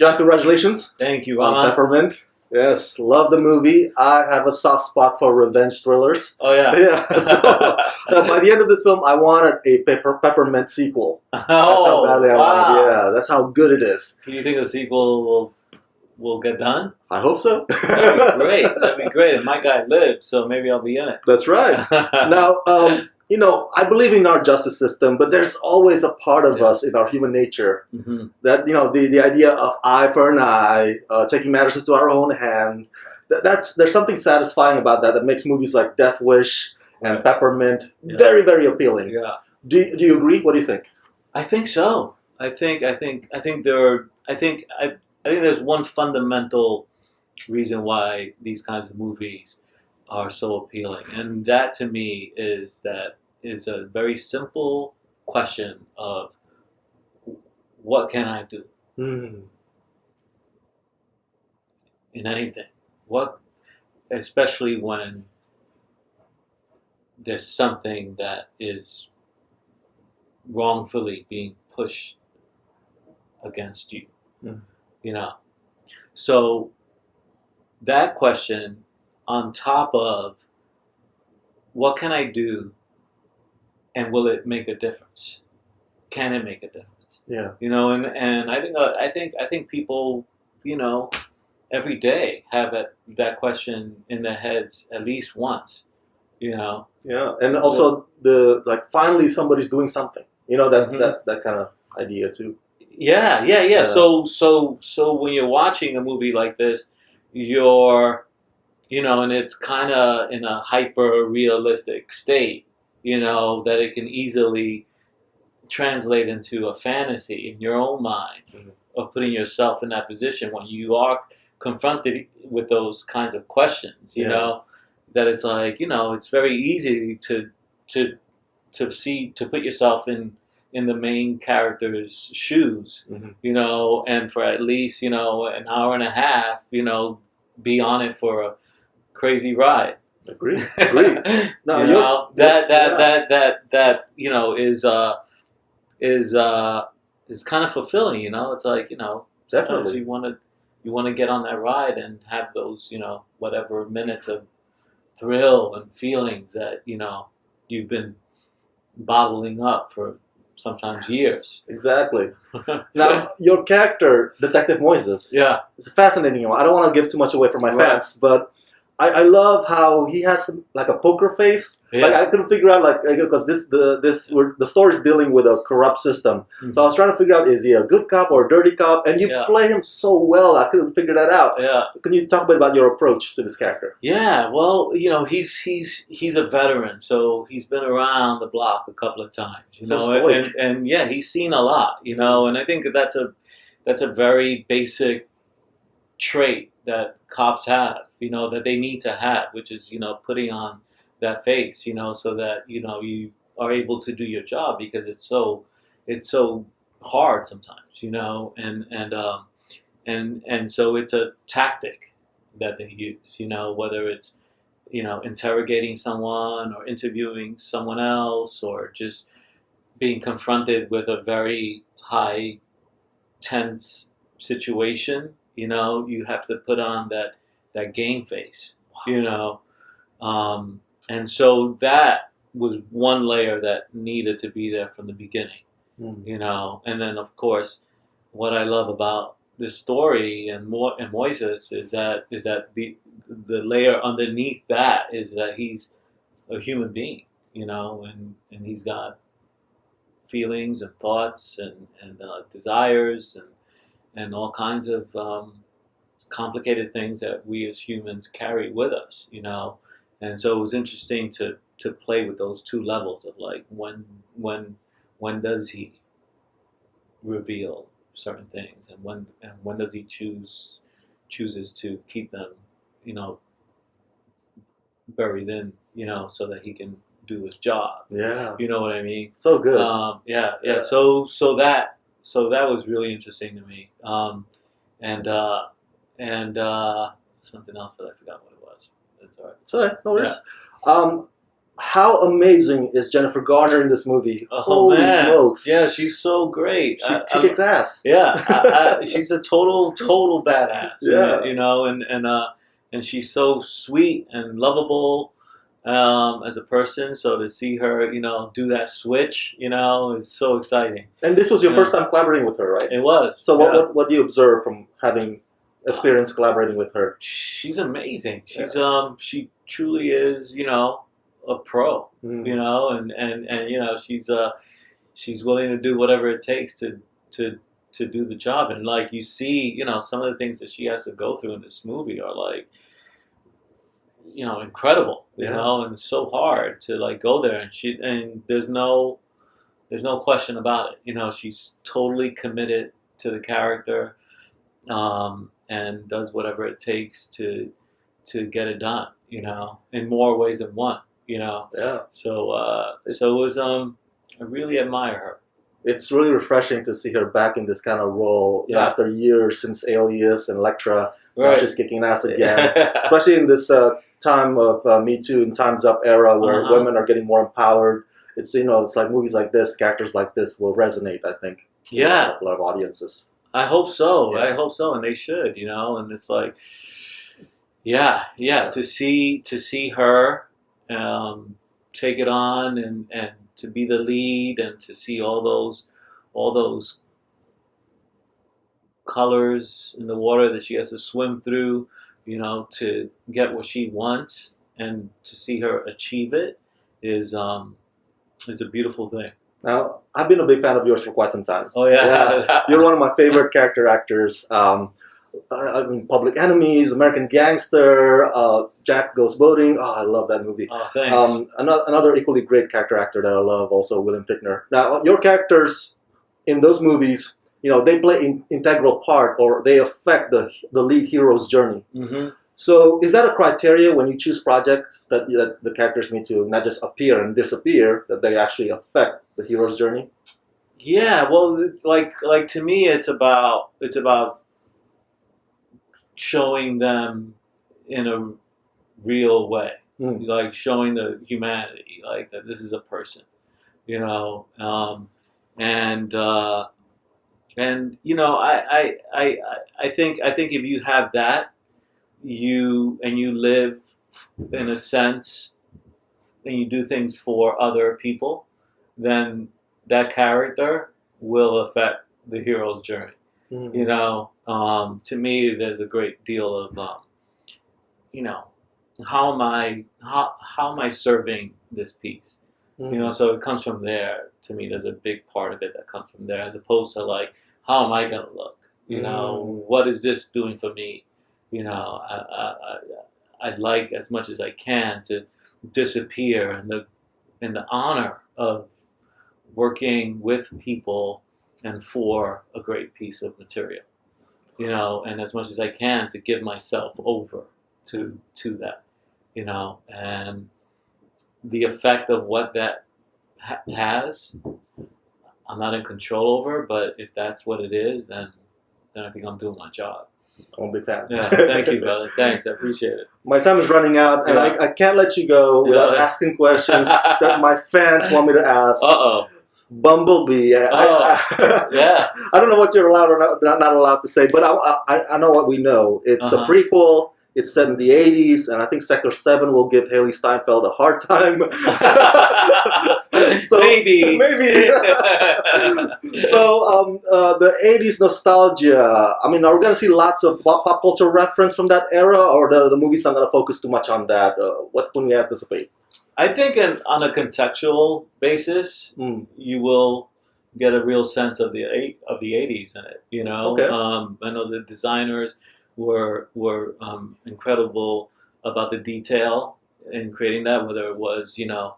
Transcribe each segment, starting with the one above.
John, congratulations Thank you, on Rama. Peppermint. Yes, love the movie. I have a soft spot for revenge thrillers. Oh yeah. Yeah. So by the end of this film, I wanted a Peppermint sequel. That's how badly I wanted. Yeah, that's how good it is. Do you think the sequel will get done? I hope so. That'd be great. That'd be great. And my guy lives, so maybe I'll be in it. That's right. Now, I believe in our justice system, but there's always a part of us in our human nature that, the idea of eye for an eye, taking matters into our own hand, there's something satisfying about that makes movies like Death Wish and Peppermint very, very appealing. Yeah. Do you agree? What do you think? I think so. I think there's one fundamental reason why these kinds of movies are so appealing, and that to me is a very simple question of what can I do in anything? Especially when there's something that is wrongfully being pushed against you, So that question, on top of what can I do, and will it make a difference? Can it make a difference? Yeah. And I think people, every day have that question in their heads at least once. Yeah, and also finally somebody's doing something. That kind of idea too. Yeah. So when you're watching a movie like this, you're, and it's kind of in a hyper realistic state, that it can easily translate into a fantasy in your own mind of putting yourself in that position when you are confronted with those kinds of questions. That it's like, it's very easy to put yourself in the main character's shoes, and for at least, an hour and a half, be on it for a crazy ride. Agree. No, that is kind of fulfilling. It's like, sometimes definitely you want to get on that ride and have those, whatever minutes of thrill and feelings that you've been bottling up for sometimes years. Exactly. Now, your character, Detective Moises, it's a fascinating one. I don't want to give too much away for my fans, but I love how he has like a poker face. Yeah. Like I couldn't figure out because the story is dealing with a corrupt system. So I was trying to figure out, is he a good cop or a dirty cop? And you play him so well, I couldn't figure that out. Yeah. Can you talk a bit about your approach to this character? Yeah. Well, he's a veteran, so he's been around the block a couple of times. And he's seen a lot. And I think that's a very basic trait that cops have, that they need to have, which is, putting on that face, so that, you are able to do your job, because it's so hard sometimes, and so it's a tactic that they use, whether it's, interrogating someone or interviewing someone else, or just being confronted with a very high tense situation. You have to put on that game face, and so that was one layer that needed to be there from the beginning, and then of course, what I love about this story and Moises is that the layer underneath that is that he's a human being, and he's got feelings and thoughts and desires and all kinds of complicated things that we as humans carry with us, and so it was interesting to play with those two levels of like when does he reveal certain things, and when does he chooses to keep them, buried in, so that he can do his job. Yeah, you know what I mean. So good. Yeah. So that was really interesting to me. And something else, but I forgot what it was. It's all right. It's all right. No worries. how amazing is Jennifer Garner in this movie? Oh, Holy man. smokes! Yeah, she's so great. She kicks ass. Yeah, she's a total badass. Yeah. You know, and she's so sweet and lovable as a person. So to see her, you know, do that switch, you know, is so exciting. And this was your first time collaborating with her, right? It was. So what do you observe from having experience collaborating with her? She's amazing. She's she truly is, you know, a pro. You know, and you know, she's willing to do whatever it takes to do the job. And like you see, you know, some of the things that she has to go through in this movie are like, you know, incredible. You know, and it's so hard to like go there. And there's no question about it. You know, she's totally committed to the character, and does whatever it takes to get it done. You know, in more ways than one. You know. Yeah. So it was I really admire her. It's really refreshing to see her back in this kind of role after years since Alias and Elektra. Right. Now she's kicking ass again, especially in this time of Me Too and Time's Up era where women are getting more empowered. It's, you know, it's like movies like this, characters like this will resonate, I think. Yeah. With a lot of audiences. I hope so. Yeah. I hope so, and they should, you know. And it's like, to see her take it on and to be the lead and to see all those colors in the water that she has to swim through, you know, to get what she wants and to see her achieve it is a beautiful thing. Now, I've been a big fan of yours for quite some time. Oh yeah. You're one of my favorite character actors. I mean, Public Enemies, American Gangster, Jack Goes Boating. Oh, I love that movie. Oh, thanks. Another equally great character actor that I love, also William Fichtner. Now, your characters in those movies, you know, they play an integral part, or they affect the lead hero's journey. Mm-hmm. So, is that a criteria when you choose projects that the characters need to not just appear and disappear, that they actually affect the hero's journey? Yeah. Well, it's like to me, it's about showing them in a real way, like showing the humanity, like that this is a person, you know, and you know, I think if you have that, you live in a sense, and you do things for other people, then that character will affect the hero's journey. Mm-hmm. You know, to me, there's a great deal of, you know, how am I serving this piece? Mm-hmm. You know, so it comes from there. To me, there's a big part of it that comes from there, as opposed to like, how am I going to look? You know, what is this doing for me? You know, I'd like as much as I can to disappear in the honor of working with people and for a great piece of material, you know, and as much as I can to give myself over to that, you know, and the effect of what that has, I'm not in control over, but if that's what it is, then I think I'm doing my job. I'm a big fan. Yeah, thank you, brother. Thanks, I appreciate it. My time is running out, and I can't let you go without asking questions that my fans want me to ask. Uh-oh. Bumblebee. Yeah. I don't know what you're allowed or not allowed to say, but I know what we know. It's a prequel. It's set in the 80s, and I think Sector 7 will give Haley Steinfeld a hard time. So, maybe. So the 80s nostalgia. I mean, are we going to see lots of pop culture reference from that era, or the movie's not going to focus too much on that? What can we anticipate? I think on a contextual basis, you will get a real sense of the 80s in it. You know, okay. I know the designers were incredible about the detail in creating that, whether it was, you know,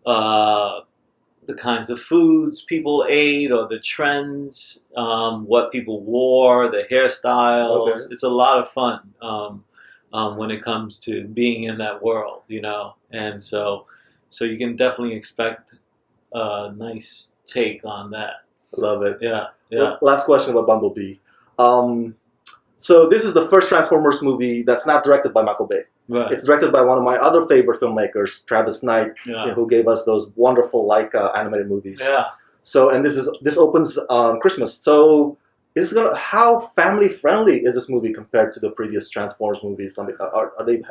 the kinds of foods people ate or the trends, what people wore, the hairstyles. Okay. It's a lot of fun when it comes to being in that world, you know. And so you can definitely expect a nice take on that. Love it. Yeah. Last question about Bumblebee. So this is the first Transformers movie that's not directed by Michael Bay. Right. It's directed by one of my other favorite filmmakers, Travis Knight, Yeah. who gave us those wonderful animated movies. Yeah. So, and this opens on Christmas. So, how family friendly is this movie compared to the previous Transformers movies? I mean, do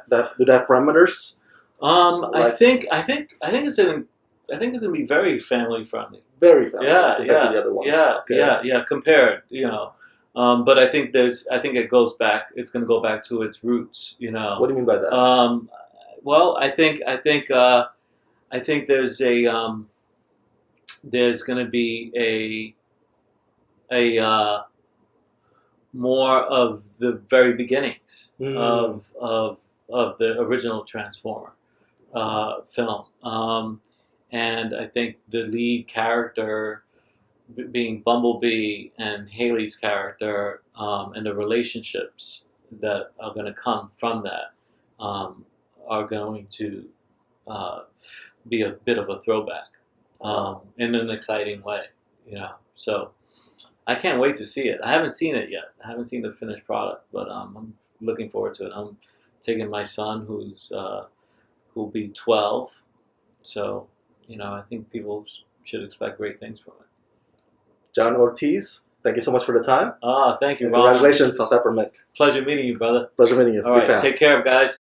they have parameters? I think it's gonna be very family friendly. Very family Yeah, compared to the other ones. Yeah, Okay. yeah. Compared, but I think it goes back. It's going to go back to its roots. What do you mean by that? Well, I think there's going to be a more of the very beginnings of the original Transformer film, and I think the lead character being Bumblebee and Haley's character, and the relationships that are going to come from that are going to be a bit of a throwback in an exciting way, So I can't wait to see it. I haven't seen it yet. I haven't seen the finished product, but I'm looking forward to it. I'm taking my son, who'll be 12, so I think people should expect great things from it. John Ortiz, thank you so much for the time. Thank you, Rama. Congratulations on Peppermint. Pleasure meeting you, brother. Pleasure meeting you. All right, take care, guys.